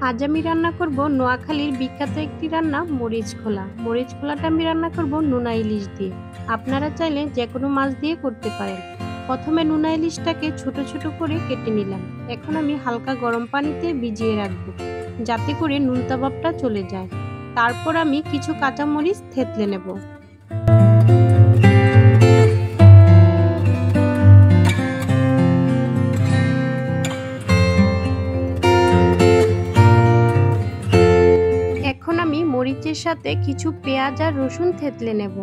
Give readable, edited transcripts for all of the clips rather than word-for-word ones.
আজ আমি রান্না করব নোয়াখালীর বিখ্যাত একটি রান্না মরিচ খোলা। মরিচ খোলাটা আমি রান্না করব নোনা ইলিশ দিয়ে। আপনারা চাইলে যে কোনো মাছ দিয়ে করতে পারেন। প্রথমে নোনা ইলিশটাকে ছোট ছোট করে কেটে নিলাম। এখন আমি হালকা গরম পানিতে ভিজিয়ে রাখবো যাতে করে নুনতা ভাবটা চলে যায়। তারপর আমি কিছু কাঁচামরিচ থেতলে নেব। এখন আমি মরিচের সাথে কিছু পেঁয়াজ আর রসুন থেতলে নেব।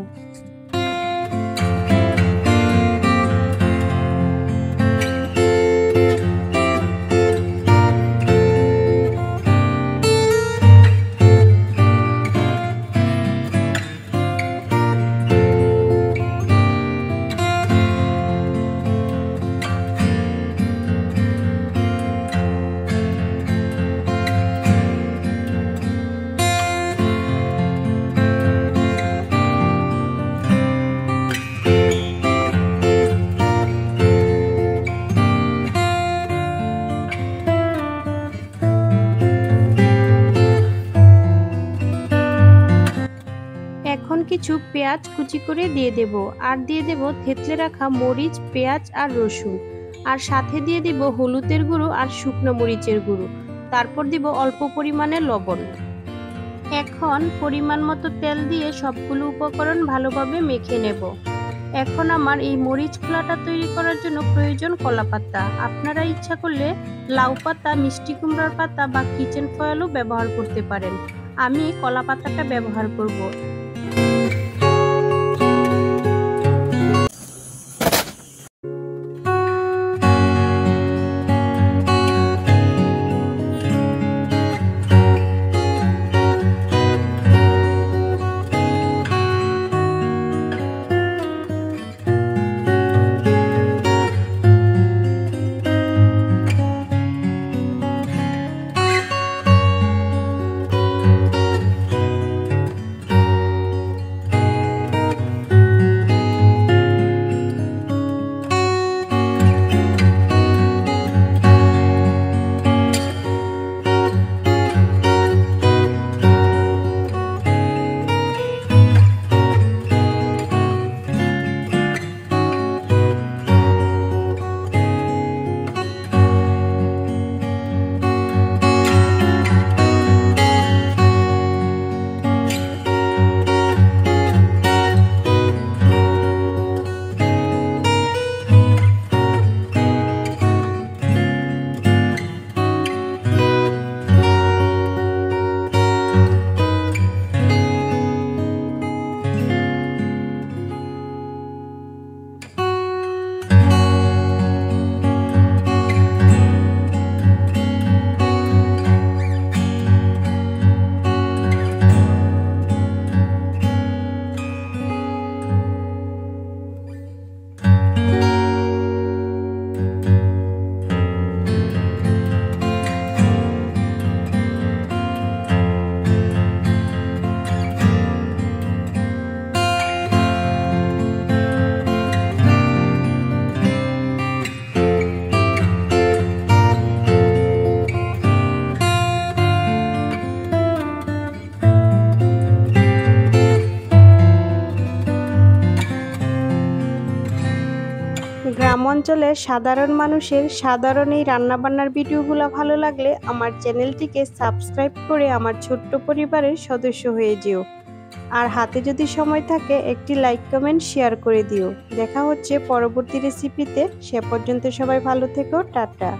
এখন কিছু পেঁয়াজ কুচি করে দিয়ে দেব, আর দিয়ে দেব থেতলে রাখা মরিচ, পেঁয়াজ আর রসুন, আর সাথে দিয়ে দেব হলুদের গুঁড়ো আর শুকনো মরিচের গুঁড়ো। তারপর দিব অল্প পরিমাণে লবণ। এখন পরিমাণ মতো তেল দিয়ে সবগুলো উপকরণ ভালোভাবে মেখে নেব। এখন আমার এই মরিচ খোলাটা তৈরি করার জন্য প্রয়োজন কলা পাতা। আপনারা ইচ্ছা করলে লাউ পাতা, মিষ্টি কুমড়ার পাতা বা কিচেন ফয়েলও ব্যবহার করতে পারেন। আমি কলা পাতাটা ব্যবহার করব। গ্রাম অঞ্চলের সাধারণ মানুষের সাধারণ এই রান্নাবান্নার ভিডিওগুলো ভালো লাগলে আমার চ্যানেলটিকে সাবস্ক্রাইব করে আমার ছোট্ট পরিবারের সদস্য হয়ে যেও। আর হাতে যদি সময় থাকে একটি লাইক, কমেন্ট, শেয়ার করে দিও। দেখা হচ্ছে পরবর্তী রেসিপিতে। সে পর্যন্ত সবাই ভালো থেকো। টাটা।